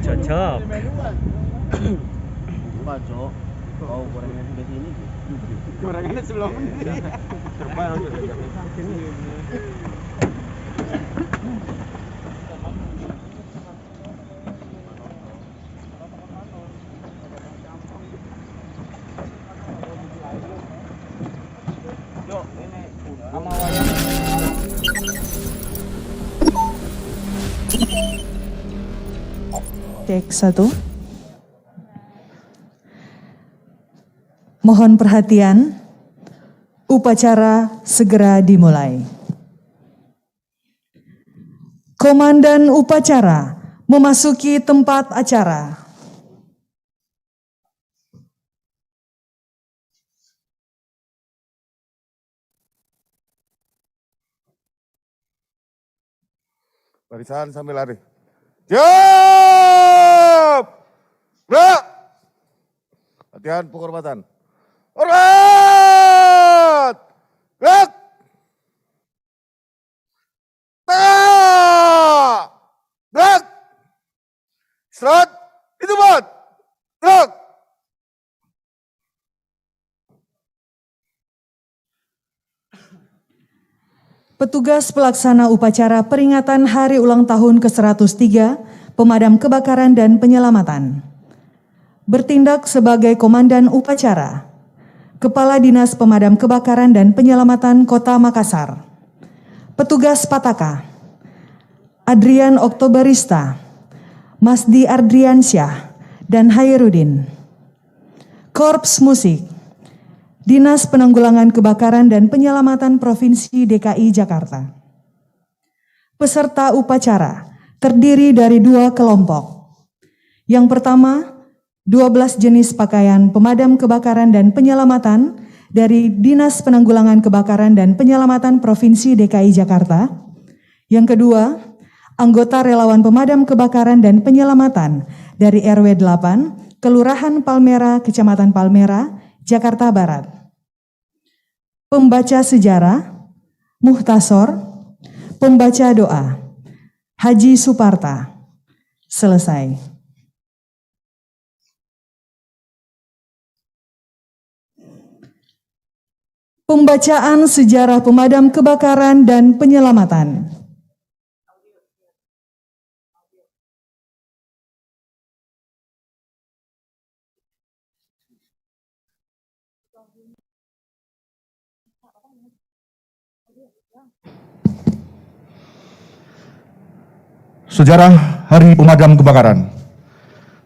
Cocok. Lupa, Cok. Oh, gorengannya di sini. Gorengannya sebelum ini. Terbang aja. Yuk, ini sama wayang. Cek 1. Mohon perhatian, upacara segera dimulai. Komandan upacara memasuki tempat acara. Barisan sambil lari. Siap! Gerak! Latihan penghormatan. Hormat! Gerak! Tengah! Gerak! Istirahat! Itu buat! Gerak! Petugas pelaksana upacara peringatan Hari Ulang Tahun ke-103 Pemadam Kebakaran dan Penyelamatan. Bertindak sebagai Komandan Upacara, Kepala Dinas Pemadam Kebakaran dan Penyelamatan Kota Makassar. Petugas Pataka, Adrian Oktoberista, Masdi Ardriansyah, dan Hairudin. Korps Musik, Dinas Penanggulangan Kebakaran dan Penyelamatan Provinsi DKI Jakarta. Peserta upacara terdiri dari 2 kelompok. Yang pertama, 12 jenis pakaian pemadam kebakaran dan penyelamatan dari Dinas Penanggulangan Kebakaran dan Penyelamatan Provinsi DKI Jakarta. Yang kedua, anggota relawan pemadam kebakaran dan penyelamatan dari RW 8, Kelurahan Palmera, Kecamatan Palmera, Jakarta Barat. Pembaca sejarah, muhtasor, pembaca doa, Haji Suparta. Selesai. Pembacaan sejarah pemadam kebakaran dan penyelamatan. Sejarah Hari Pemadam Kebakaran.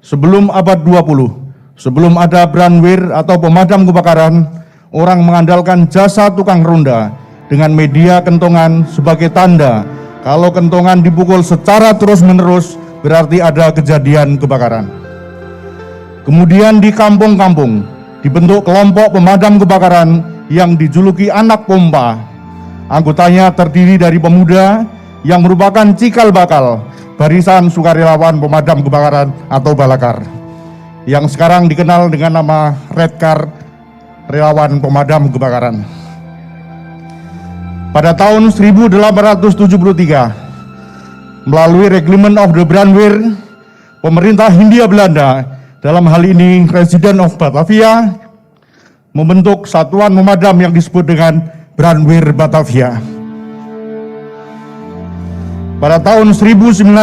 Sebelum abad 20, sebelum ada branwir atau pemadam kebakaran, orang mengandalkan jasa tukang ronda dengan media kentongan sebagai tanda kalau kentongan dipukul secara terus-menerus berarti ada kejadian kebakaran. Kemudian di kampung-kampung dibentuk kelompok pemadam kebakaran yang dijuluki anak pompa. Anggotanya terdiri dari pemuda yang merupakan cikal bakal Barisan Sukarelawan Pemadam Kebakaran atau Balakar, yang sekarang dikenal dengan nama Redkar, Relawan Pemadam Kebakaran. Pada tahun 1873, melalui Reglement of the Brandweer, pemerintah Hindia Belanda, dalam hal ini Resident of Batavia, membentuk satuan pemadam yang disebut dengan Brandweer Batavia. pada tahun 1913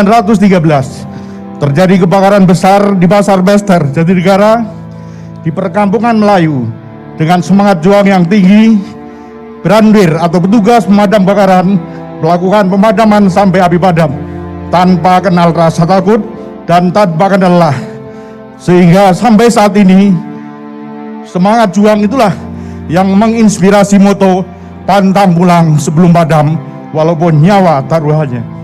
terjadi kebakaran besar di Pasar Bester, Jatinegara, di perkampungan Melayu. Dengan semangat juang yang tinggi, Branwir atau petugas pemadam kebakaran melakukan pemadaman sampai api padam tanpa kenal rasa takut dan tanpa kenal lelah. Sehingga sampai saat ini semangat juang itulah yang menginspirasi moto pantang pulang sebelum padam walaupun nyawa taruhannya.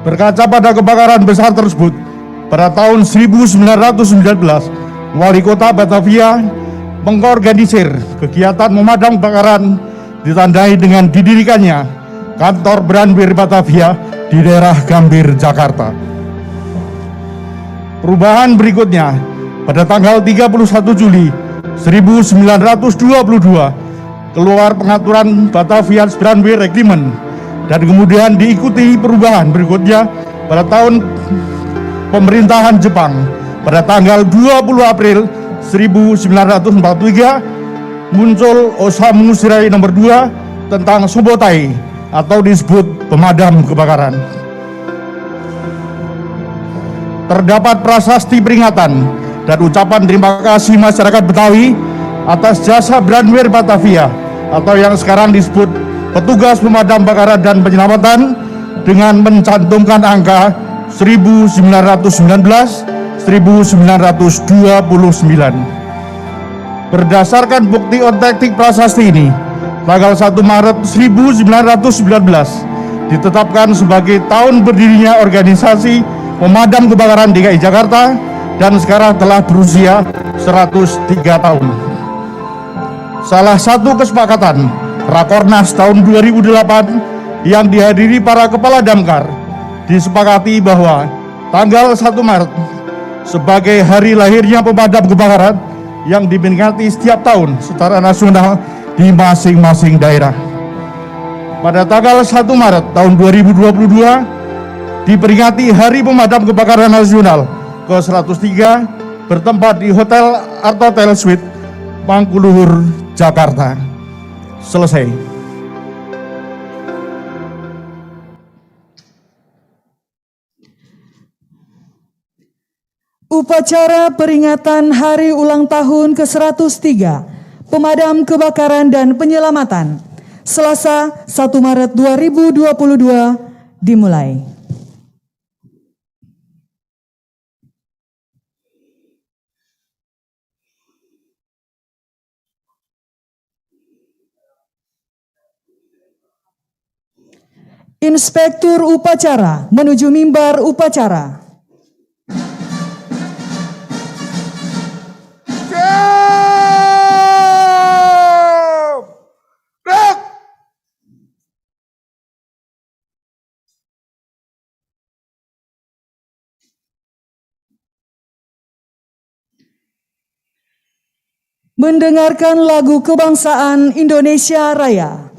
Berkaca pada kebakaran besar tersebut, pada tahun 1919 Wali Kota Batavia mengorganisir kegiatan memadam kebakaran ditandai dengan didirikannya kantor Branwir Batavia di daerah Gambir, Jakarta. Perubahan berikutnya pada tanggal 31 Juli 1922 keluar pengaturan Batavian Branwir Regiment dan kemudian diikuti perubahan berikutnya pada tahun pemerintahan Jepang pada tanggal 20 April 1943 muncul Osamu Shirai nomor 2 tentang Subotai atau disebut pemadam kebakaran. Terdapat prasasti peringatan dan ucapan terima kasih masyarakat Betawi atas jasa Branwir Batavia atau yang sekarang disebut petugas pemadam kebakaran dan penyelamatan dengan mencantumkan angka 1919 1929. Berdasarkan bukti otentik prasasti ini, tanggal 1 Maret 1919 ditetapkan sebagai tahun berdirinya organisasi pemadam kebakaran DKI Jakarta dan sekarang telah berusia 103 tahun. Salah satu kesepakatan Rakornas tahun 2008 yang dihadiri para kepala damkar disepakati bahwa tanggal 1 Maret sebagai hari lahirnya pemadam kebakaran yang diperingati setiap tahun secara nasional di masing-masing daerah. Pada tanggal 1 Maret tahun 2022 diperingati Hari Pemadam Kebakaran Nasional ke-103 bertempat di Hotel Artotel Suite, Mangkuluhur, Jakarta. Selesai. Upacara peringatan Hari Ulang Tahun ke-103 Pemadam Kebakaran dan Penyelamatan Selasa 1 Maret 2022 dimulai. Inspektur upacara menuju mimbar upacara. Mendengarkan lagu kebangsaan Indonesia Raya.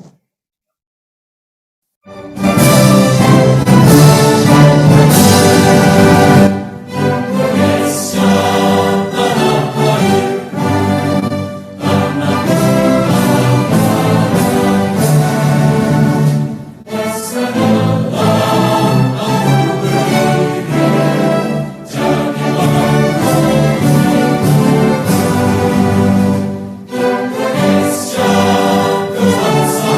Indonesia, bangsa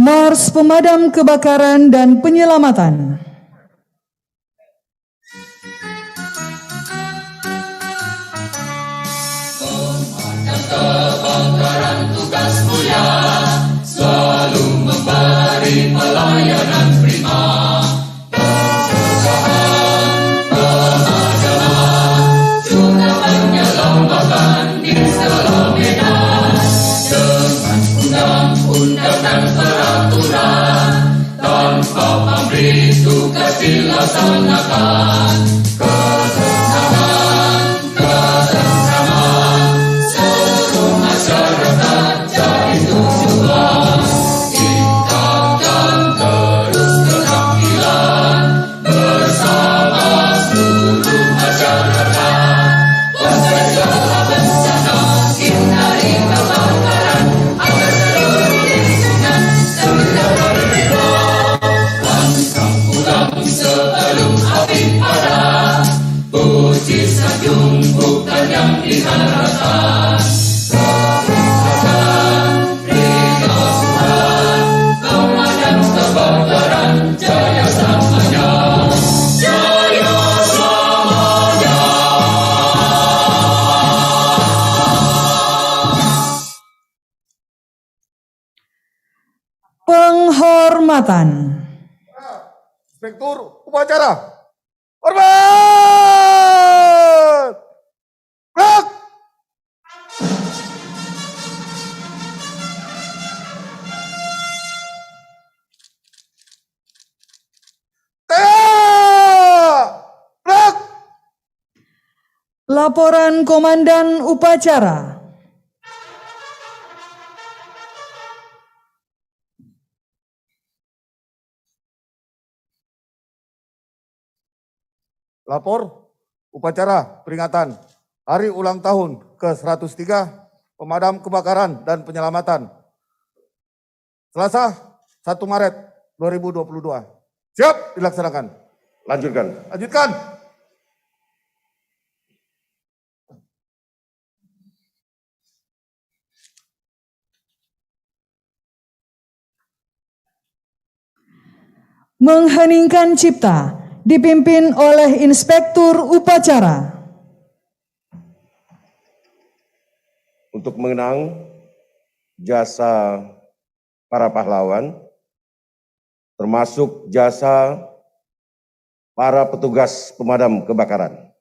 Mars Pemadam Kebakaran dan Penyelamatan. Kebakaran tugas mulia, selalu memberi pelayanan prima. Pencegahan, pemadaman, juga penyelamatan di segala medan. Dengan undang-undang dan peraturan, tanpa pamrih tugas dilaksanakan. Penghormatan. Inspektur upacara. Hormat. Gerak. Gerak. Laporan Komandan Upacara. Lapor upacara peringatan Hari Ulang Tahun ke-103 Pemadam Kebakaran dan Penyelamatan. Selasa 1 Maret 2022. Siap dilaksanakan. Lanjutkan. Lanjutkan. Mengheningkan cipta dipimpin oleh Inspektur Upacara. Untuk mengenang jasa para pahlawan, termasuk jasa para petugas pemadam kebakaran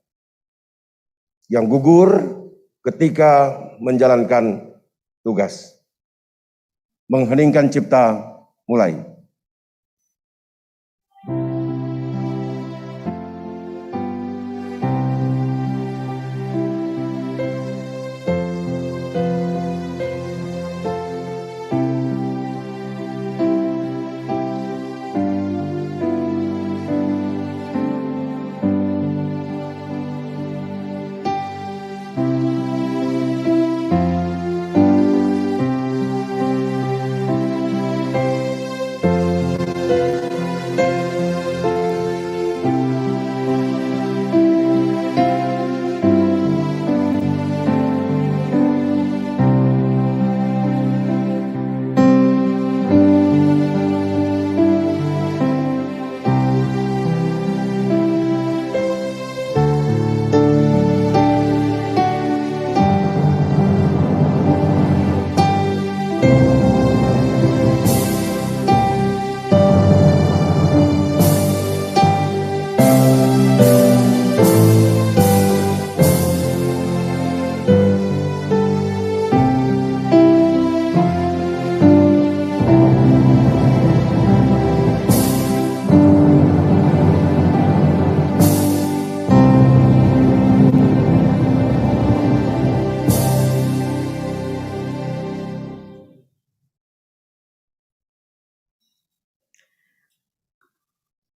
yang gugur ketika menjalankan tugas. Mengheningkan cipta mulai.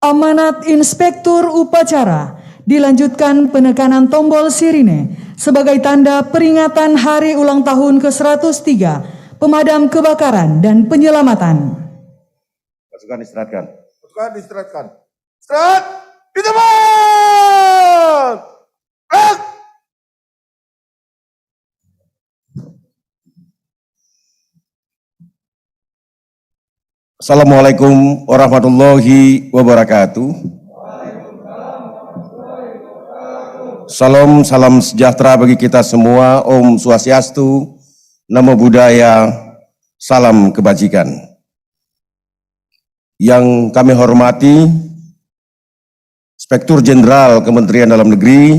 Amanat Inspektur Upacara, dilanjutkan penekanan tombol sirine sebagai tanda peringatan Hari Ulang Tahun ke-103 Pemadam Kebakaran dan Penyelamatan. Pasukan istirahatkan. Pasukan istirahatkan. Istirahat di tempat. Gerak. Assalamualaikum warahmatullahi wabarakatuh. Salam sejahtera bagi kita semua. Om Swastiastu, Namo Buddhaya, salam kebajikan. Yang kami hormati Inspektur Jenderal Kementerian Dalam Negeri,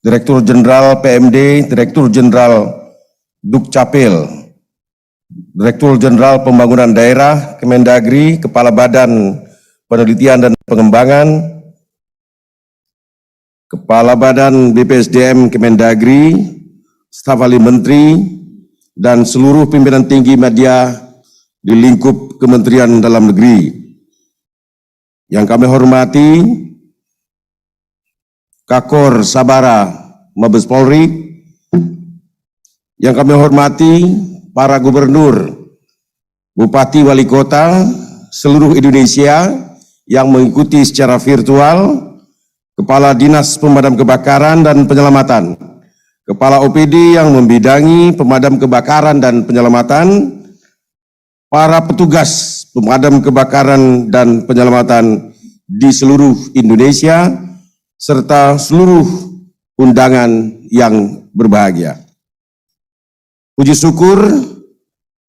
Direktur Jenderal PMD, Direktur Jenderal Dukcapil, Direktur Jenderal Pembangunan Daerah Kemendagri, Kepala Badan Penelitian dan Pengembangan, Kepala Badan BPSDM Kemendagri, staf ahli menteri, dan seluruh pimpinan tinggi media di lingkup Kementerian Dalam Negeri. Yang kami hormati Kakor Sabara Mabes Polri, yang kami hormati para gubernur, bupati, wali kota seluruh Indonesia yang mengikuti secara virtual, Kepala Dinas Pemadam Kebakaran dan Penyelamatan, Kepala OPD yang membidangi pemadam kebakaran dan penyelamatan, para petugas pemadam kebakaran dan penyelamatan di seluruh Indonesia, serta seluruh undangan yang berbahagia. Puji syukur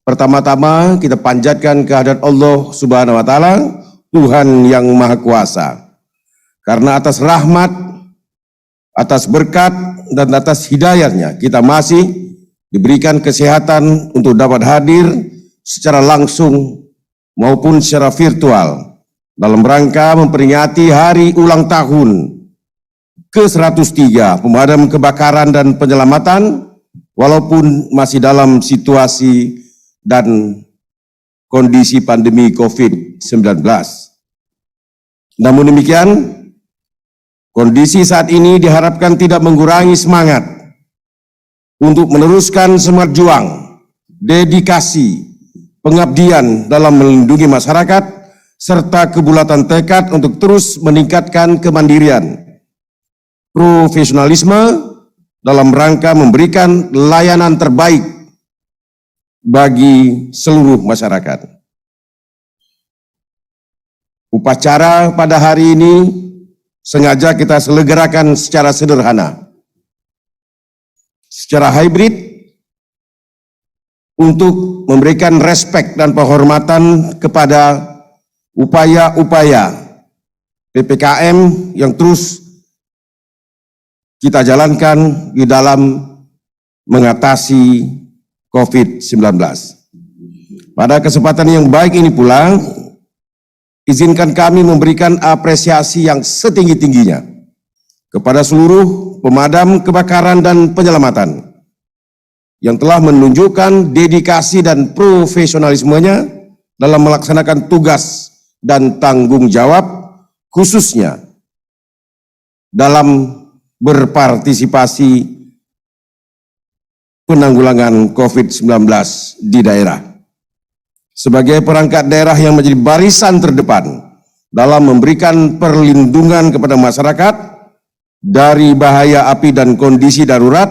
pertama-tama kita panjatkan kehadirat Allah Subhanahu wa Ta'ala, Tuhan yang Maha Kuasa. Karena atas rahmat, atas berkat, dan atas hidayahnya kita masih diberikan kesehatan untuk dapat hadir secara langsung maupun secara virtual dalam rangka memperingati hari ulang tahun ke-103 Pemadam Kebakaran dan Penyelamatan, walaupun masih dalam situasi dan kondisi pandemi COVID-19. Namun demikian, kondisi saat ini diharapkan tidak mengurangi semangat untuk meneruskan semangat juang, dedikasi, pengabdian dalam melindungi masyarakat, serta kebulatan tekad untuk terus meningkatkan kemandirian, profesionalisme dalam rangka memberikan layanan terbaik bagi seluruh masyarakat. Upacara pada hari ini sengaja kita selenggarakan secara sederhana, secara hybrid, untuk memberikan respek dan penghormatan kepada upaya-upaya PPKM yang terus kita jalankan di dalam mengatasi COVID-19. Pada kesempatan yang baik ini pula, izinkan kami memberikan apresiasi yang setinggi-tingginya kepada seluruh pemadam kebakaran dan penyelamatan yang telah menunjukkan dedikasi dan profesionalismenya dalam melaksanakan tugas dan tanggung jawab, khususnya dalam berpartisipasi penanggulangan COVID-19 di daerah. Sebagai perangkat daerah yang menjadi barisan terdepan dalam memberikan perlindungan kepada masyarakat dari bahaya api dan kondisi darurat,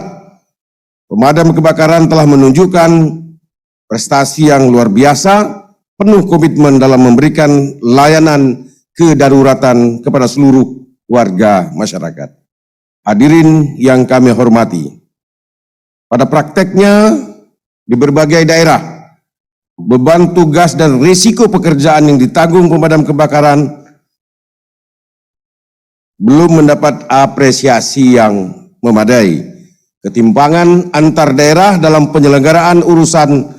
pemadam kebakaran telah menunjukkan prestasi yang luar biasa, penuh komitmen dalam memberikan layanan kedaruratan kepada seluruh warga masyarakat. Hadirin yang kami hormati, pada prakteknya di berbagai daerah, beban tugas dan risiko pekerjaan yang ditanggung pemadam kebakaran belum mendapat apresiasi yang memadai. Ketimpangan antar daerah dalam penyelenggaraan urusan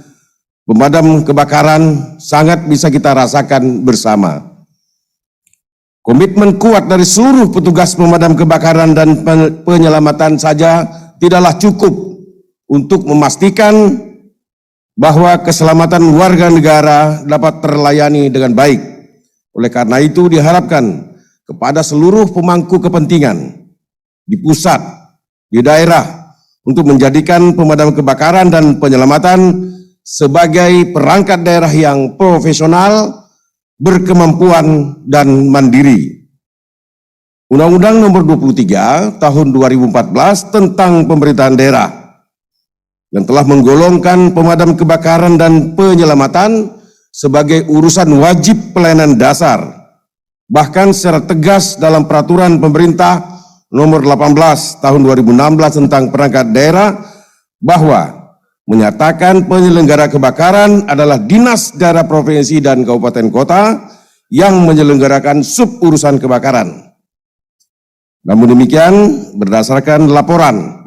pemadam kebakaran sangat bisa kita rasakan bersama. Komitmen kuat dari seluruh petugas pemadam kebakaran dan penyelamatan saja tidaklah cukup untuk memastikan bahwa keselamatan warga negara dapat terlayani dengan baik. Oleh karena itu diharapkan kepada seluruh pemangku kepentingan di pusat, di daerah, untuk menjadikan pemadam kebakaran dan penyelamatan sebagai perangkat daerah yang profesional, berkemampuan, dan mandiri. Undang-Undang Nomor 23 Tahun 2014 tentang Pemerintahan Daerah yang telah menggolongkan pemadam kebakaran dan penyelamatan sebagai urusan wajib pelayanan dasar, bahkan secara tegas dalam peraturan pemerintah nomor 18 tahun 2016 tentang perangkat daerah bahwa menyatakan penyelenggara kebakaran adalah dinas daerah provinsi dan kabupaten kota yang menyelenggarakan sub urusan kebakaran. Namun demikian, berdasarkan laporan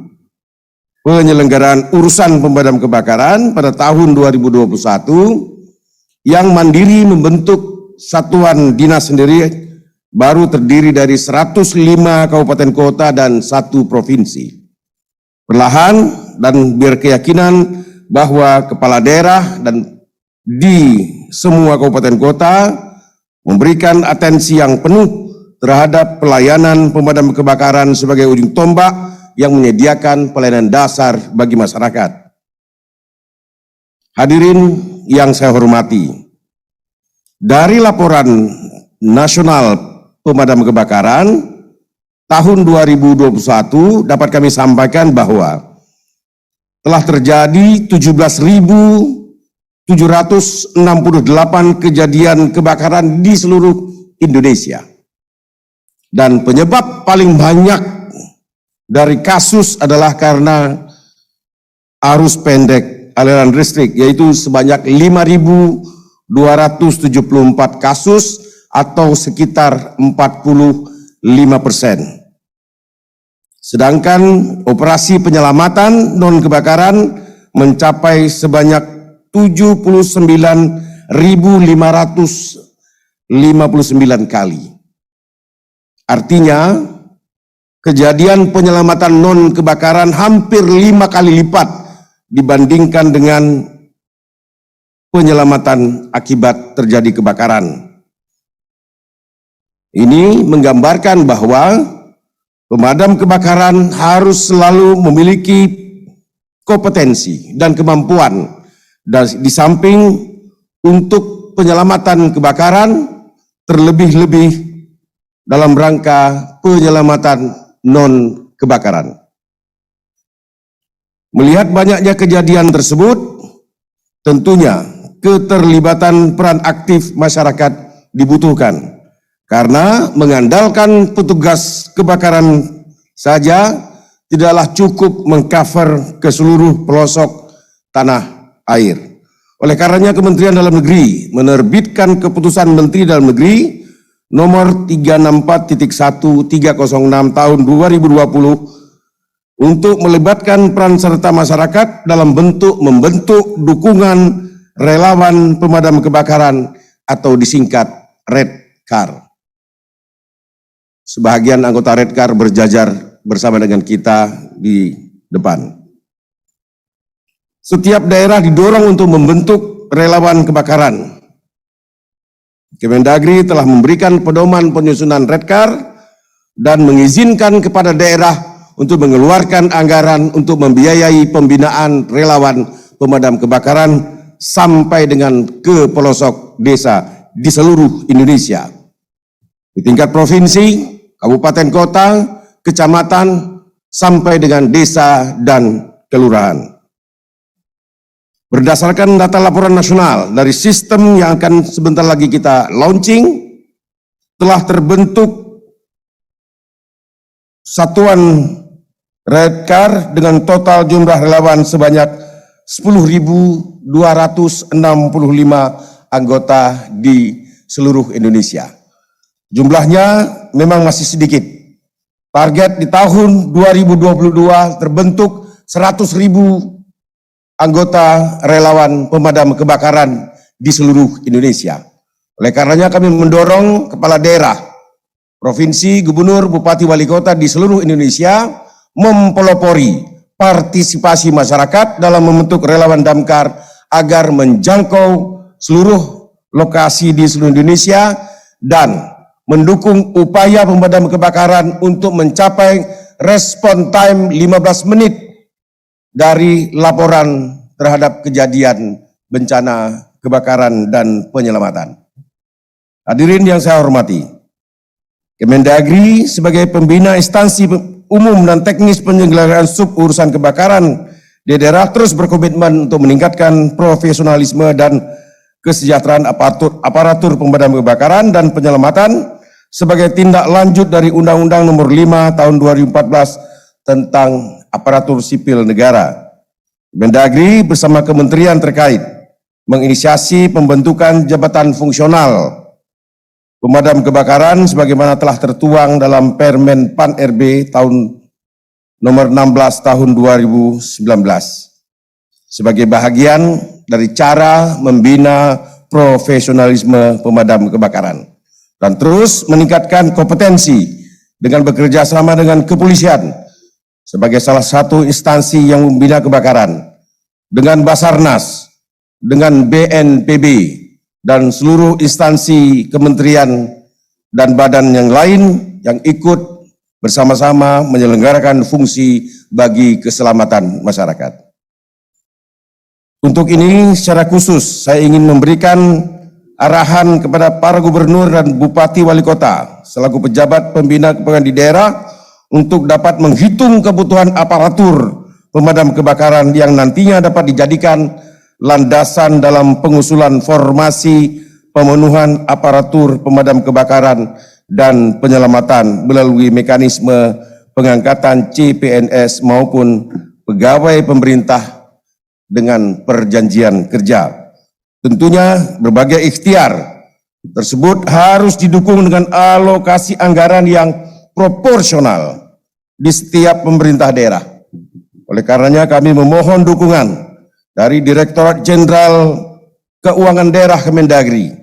penyelenggaraan urusan pemadam kebakaran pada tahun 2021 yang mandiri membentuk satuan dinas sendiri baru terdiri dari 105 kabupaten kota dan 1 provinsi. Perlahan dan berkeyakinan bahwa kepala daerah dan di semua kabupaten kota memberikan atensi yang penuh terhadap pelayanan pemadam kebakaran sebagai ujung tombak yang menyediakan pelayanan dasar bagi masyarakat. Hadirin yang saya hormati, dari laporan nasional pemadam kebakaran tahun 2021 dapat kami sampaikan bahwa telah terjadi 17.768 kejadian kebakaran di seluruh Indonesia. Dan penyebab paling banyak dari kasus adalah karena arus pendek aliran listrik, yaitu sebanyak 5.274 kasus atau sekitar 45%. Sedangkan operasi penyelamatan non kebakaran mencapai sebanyak 79.559 kali. Artinya, kejadian penyelamatan non kebakaran hampir 5 kali lipat dibandingkan dengan penyelamatan akibat terjadi kebakaran. Ini menggambarkan bahwa pemadam kebakaran harus selalu memiliki kompetensi dan kemampuan, dan di samping untuk penyelamatan kebakaran, terlebih-lebih dalam rangka penyelamatan non kebakaran. Melihat banyaknya kejadian tersebut, tentunya keterlibatan peran aktif masyarakat dibutuhkan, karena mengandalkan petugas kebakaran saja tidaklah cukup mengcover ke seluruh pelosok tanah air. Oleh karenanya Kementerian Dalam Negeri menerbitkan keputusan Menteri Dalam Negeri nomor 364.1306 tahun 2020 untuk melibatkan peran serta masyarakat dalam membentuk dukungan relawan pemadam kebakaran atau disingkat Redcar. Sebagian anggota Redcar berjajar bersama dengan kita di depan. Setiap daerah didorong untuk membentuk relawan kebakaran. Kemendagri telah memberikan pedoman penyusunan Redcar dan mengizinkan kepada daerah untuk mengeluarkan anggaran untuk membiayai pembinaan relawan pemadam kebakaran sampai dengan ke pelosok desa di seluruh Indonesia. Di tingkat provinsi, kabupaten kota, kecamatan, sampai dengan desa dan kelurahan. Berdasarkan data laporan nasional dari sistem yang akan sebentar lagi kita launching, telah terbentuk satuan Redcar dengan total jumlah relawan sebanyak 10.265 anggota di seluruh Indonesia. Jumlahnya memang masih sedikit. Target di tahun 2022 terbentuk 100.000 anggota relawan pemadam kebakaran di seluruh Indonesia. Oleh karenanya kami mendorong kepala daerah, provinsi, gubernur, bupati, wali kota di seluruh Indonesia mempelopori partisipasi masyarakat dalam membentuk relawan damkar agar menjangkau seluruh lokasi di seluruh Indonesia dan mendukung upaya pemadam kebakaran untuk mencapai respon time 15 menit dari laporan terhadap kejadian bencana kebakaran dan penyelamatan. Hadirin yang saya hormati, Kemendagri sebagai pembina instansi umum dan teknis penyelenggaraan sub urusan kebakaran di daerah terus berkomitmen untuk meningkatkan profesionalisme dan kesejahteraan aparatur pemadam kebakaran dan penyelamatan sebagai tindak lanjut dari Undang-Undang Nomor 5 Tahun 2014 tentang aparatur sipil negara. Mendagri bersama kementerian terkait menginisiasi pembentukan jabatan fungsional pemadam kebakaran sebagaimana telah tertuang dalam Permen PAN RB tahun nomor 16 tahun 2019 sebagai bahagian dari cara membina profesionalisme pemadam kebakaran dan terus meningkatkan kompetensi dengan bekerja sama dengan kepolisian sebagai salah satu instansi yang membina kebakaran, dengan Basarnas, dengan BNPB, dan seluruh instansi kementerian dan badan yang lain yang ikut bersama-sama menyelenggarakan fungsi bagi keselamatan masyarakat. Untuk ini secara khusus saya ingin memberikan arahan kepada para gubernur dan bupati wali kota selaku pejabat pembina kebakaran di daerah untuk dapat menghitung kebutuhan aparatur pemadam kebakaran yang nantinya dapat dijadikan landasan dalam pengusulan formasi pemenuhan aparatur pemadam kebakaran dan penyelamatan melalui mekanisme pengangkatan CPNS maupun pegawai pemerintah dengan perjanjian kerja. Tentunya berbagai ikhtiar tersebut harus didukung dengan alokasi anggaran yang proporsional di setiap pemerintah daerah. Oleh karenanya kami memohon dukungan dari Direktorat Jenderal Keuangan Daerah Kemendagri,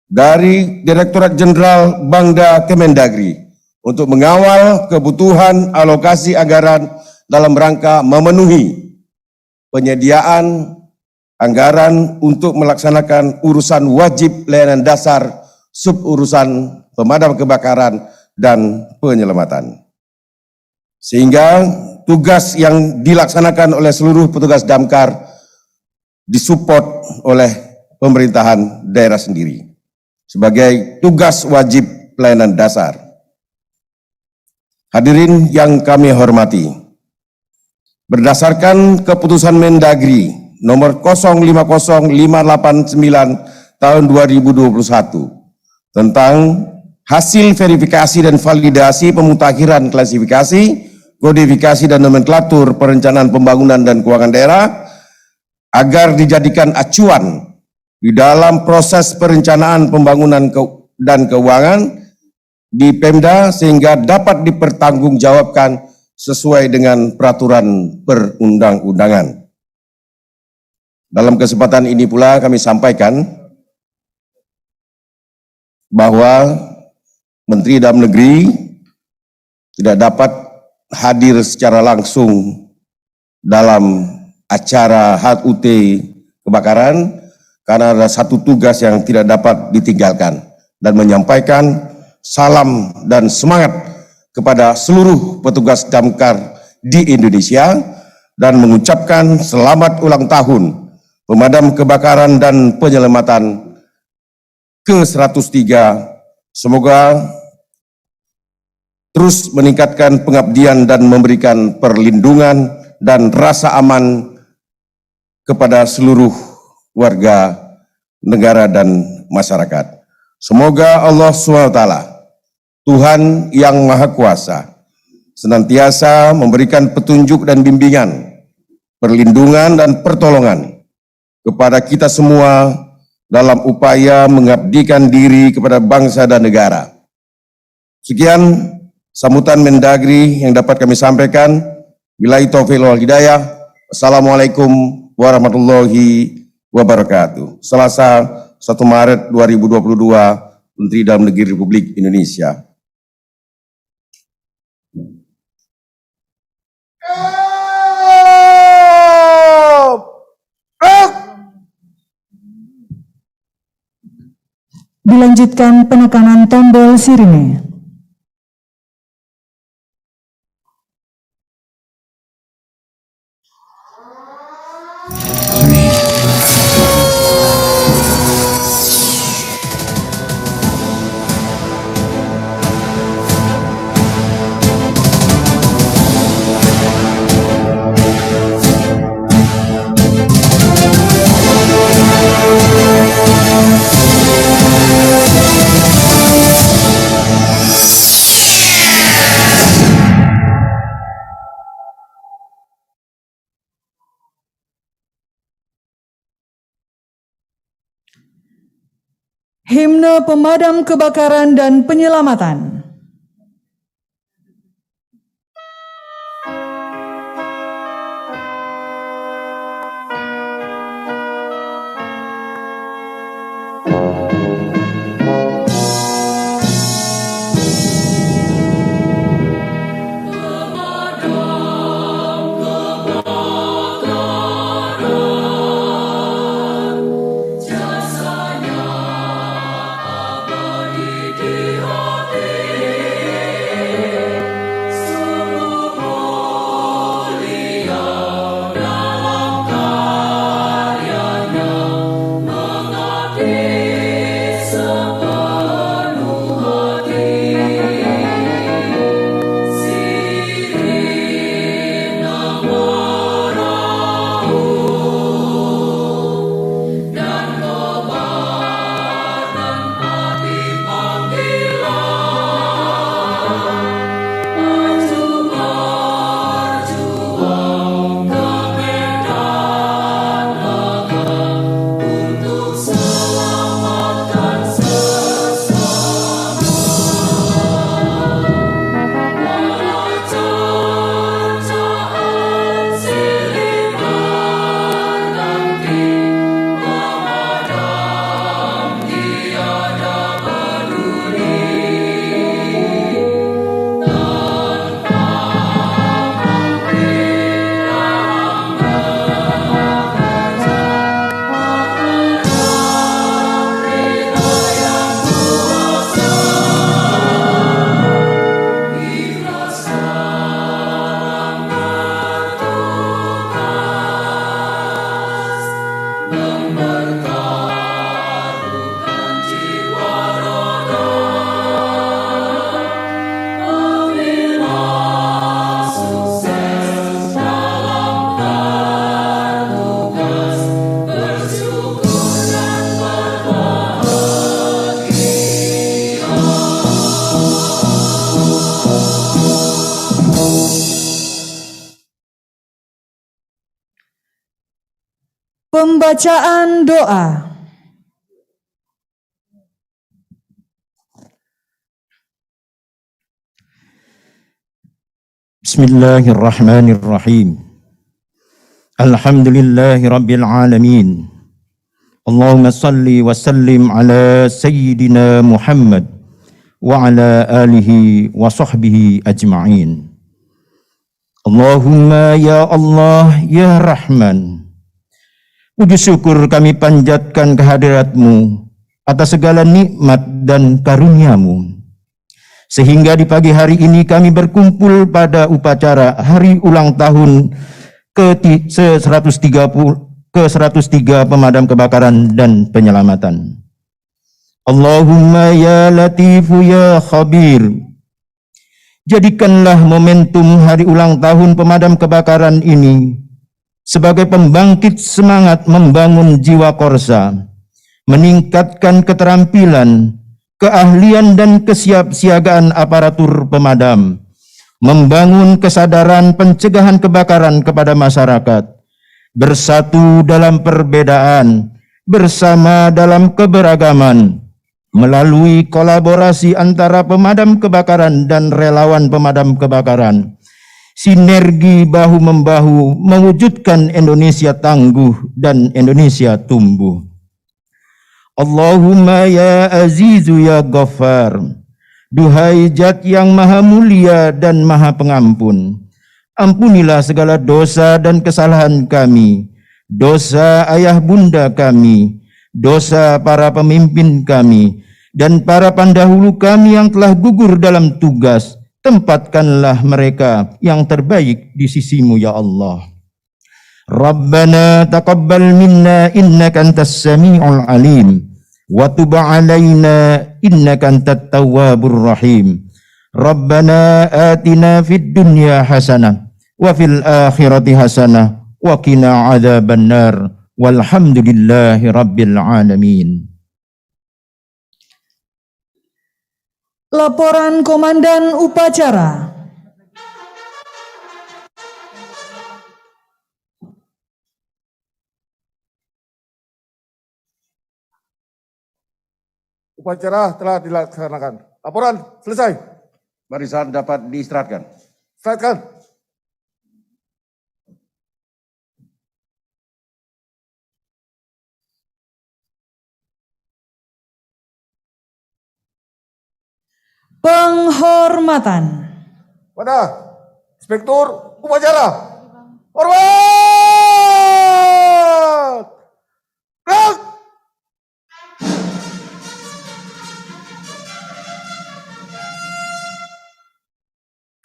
dari Direktorat Jenderal Bangda Kemendagri untuk mengawal kebutuhan alokasi anggaran dalam rangka memenuhi penyediaan anggaran untuk melaksanakan urusan wajib layanan dasar, suburusan pemadam kebakaran dan penyelamatan. Sehingga tugas yang dilaksanakan oleh seluruh petugas damkar disupport oleh pemerintahan daerah sendiri sebagai tugas wajib pelayanan dasar. Hadirin yang kami hormati, berdasarkan keputusan Mendagri nomor 050589 tahun 2021 tentang hasil verifikasi dan validasi pemutakhiran klasifikasi, kodifikasi dan nomenklatur perencanaan pembangunan dan keuangan daerah agar dijadikan acuan di dalam proses perencanaan pembangunan dan keuangan di Pemda sehingga dapat dipertanggungjawabkan sesuai dengan peraturan perundang-undangan. Dalam kesempatan ini pula kami sampaikan bahwa Menteri Dalam Negeri tidak dapat hadir secara langsung dalam acara HUT kebakaran karena ada satu tugas yang tidak dapat ditinggalkan dan menyampaikan salam dan semangat kepada seluruh petugas damkar di Indonesia dan mengucapkan selamat ulang tahun pemadam kebakaran dan penyelamatan ke-103. Semoga terus meningkatkan pengabdian dan memberikan perlindungan dan rasa aman kepada seluruh warga negara dan masyarakat. Semoga Allah SWT, Tuhan yang Maha Kuasa, senantiasa memberikan petunjuk dan bimbingan, perlindungan dan pertolongan kepada kita semua dalam upaya mengabdikan diri kepada bangsa dan negara. Sekian sambutan Mendagri yang dapat kami sampaikan. Billahi taufiq wal hidayah. Assalamualaikum warahmatullahi wabarakatuh. Selasa 1 Maret 2022, Menteri Dalam Negeri Republik Indonesia. Dilanjutkan penekanan tombol sirine. Himne Pemadam Kebakaran dan Penyelamatan. Pembacaan doa. Bismillahirrahmanirrahim. Alhamdulillahi rabbil alamin. Allahumma salli wa sallim ala sayyidina Muhammad wa ala alihi wa sahbihi ajma'in. Allahumma ya Allah ya Rahman, puji syukur kami panjatkan kehadirat-Mu atas segala nikmat dan karunia-Mu, sehingga di pagi hari ini kami berkumpul pada upacara hari ulang tahun ke-103 Pemadam Kebakaran dan Penyelamatan. Allahumma ya Latifu ya Khabir, jadikanlah momentum hari ulang tahun Pemadam Kebakaran ini sebagai pembangkit semangat membangun jiwa korsa, meningkatkan keterampilan, keahlian dan kesiapsiagaan aparatur pemadam, membangun kesadaran pencegahan kebakaran kepada masyarakat, bersatu dalam perbedaan, bersama dalam keberagaman, melalui kolaborasi antara pemadam kebakaran dan relawan pemadam kebakaran. Sinergi bahu-membahu mewujudkan Indonesia tangguh dan Indonesia tumbuh. Allahumma ya Azizu ya Ghaffar, duhai Zat yang maha mulia dan maha pengampun, ampunilah segala dosa dan kesalahan kami, dosa ayah bunda kami, dosa para pemimpin kami, dan para pendahulu kami yang telah gugur dalam tugas. Tempatkanlah mereka yang terbaik di sisi-Mu ya Allah. Rabbana taqabbal minna innaka antas sami'ul alim wa tub 'alaina innaka antat tawwabur rahim. Rabbana atina fid dunya hasanah wa fil akhirati hasanah wa qina 'adzabannar. Walhamdulillahi rabbil alamin. Laporan Komandan Upacara. Upacara telah dilaksanakan. Laporan selesai. Barisan dapat diistirahatkan. Silakan. Penghormatan. Pada Inspektur Upacara. Hormat. Gerak.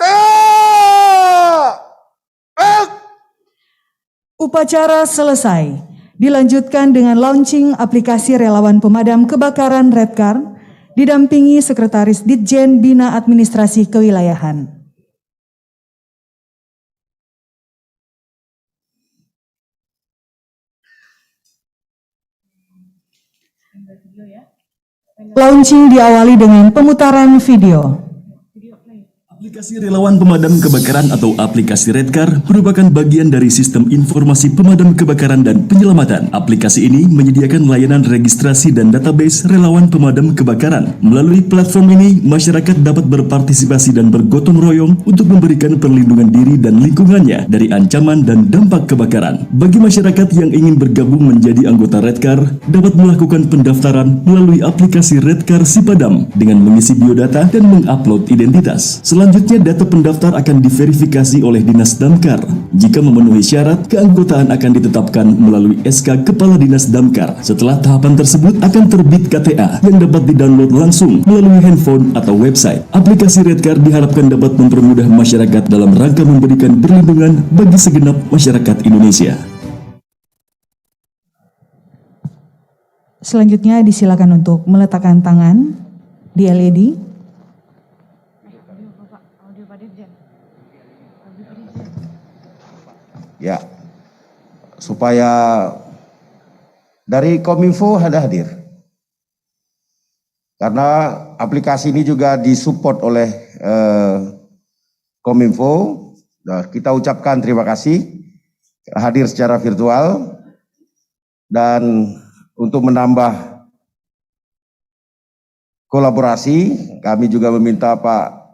Tengah. Gerak. Upacara selesai. Dilanjutkan dengan launching aplikasi relawan pemadam kebakaran Redcar, didampingi Sekretaris Ditjen Bina Administrasi Kewilayahan. Launching diawali dengan pemutaran video. Aplikasi Relawan Pemadam Kebakaran atau aplikasi Redcar merupakan bagian dari sistem informasi pemadam kebakaran dan penyelamatan. Aplikasi ini menyediakan layanan registrasi dan database relawan pemadam kebakaran. Melalui platform ini, masyarakat dapat berpartisipasi dan bergotong royong untuk memberikan perlindungan diri dan lingkungannya dari ancaman dan dampak kebakaran. Bagi masyarakat yang ingin bergabung menjadi anggota Redcar, dapat melakukan pendaftaran melalui aplikasi Redcar Sipadam dengan mengisi biodata dan mengupload identitas. Selanjutnya, data pendaftar akan diverifikasi oleh Dinas Damkar. Jika memenuhi syarat, keanggotaan akan ditetapkan melalui SK Kepala Dinas Damkar. Setelah tahapan tersebut akan terbit KTA yang dapat didownload langsung melalui handphone atau website. Aplikasi Redcar diharapkan dapat mempermudah masyarakat dalam rangka memberikan perlindungan bagi segenap masyarakat Indonesia. Selanjutnya disilakan untuk meletakkan tangan di LED. Ya, supaya dari Kominfo ada hadir. Karena aplikasi ini juga disupport oleh Kominfo. Nah, kita ucapkan terima kasih hadir secara virtual. Dan untuk menambah kolaborasi, kami juga meminta Pak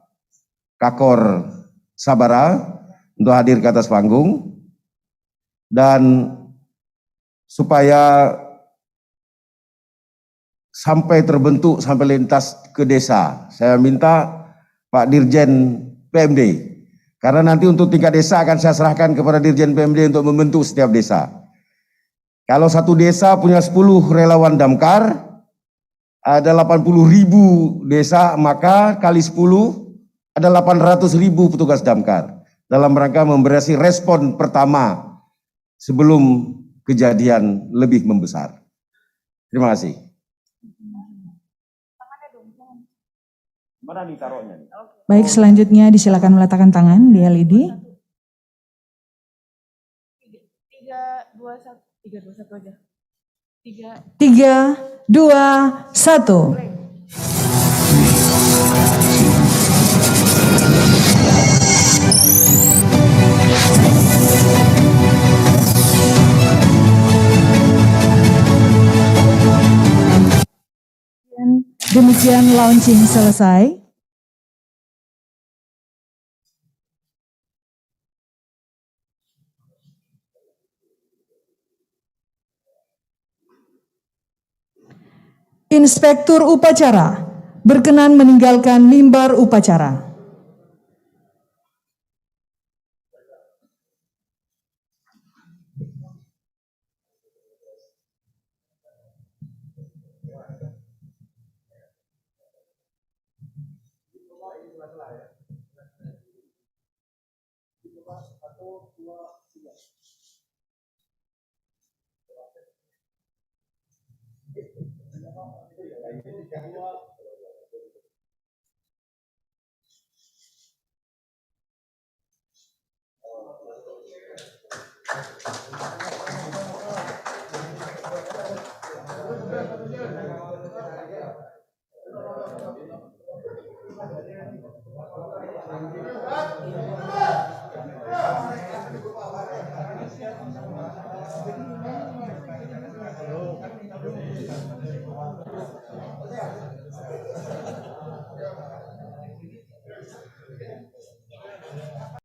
Kakor Sabara untuk hadir ke atas panggung. Dan supaya sampai terbentuk, sampai lintas ke desa, saya minta Pak Dirjen PMD, karena nanti untuk tingkat desa akan saya serahkan kepada Dirjen PMD untuk membentuk setiap desa. Kalau satu desa punya 10 relawan damkar, ada 80.000 desa, maka kali 10 ada 800.000 petugas damkar dalam rangka memberi respon pertama sebelum kejadian lebih membesar. Terima kasih. Mana nih taruhnya? Baik, selanjutnya disilakan meletakkan tangan di LED. 3, 2, 1. Demikian launching selesai. Inspektur Upacara berkenan meninggalkan mimbar upacara.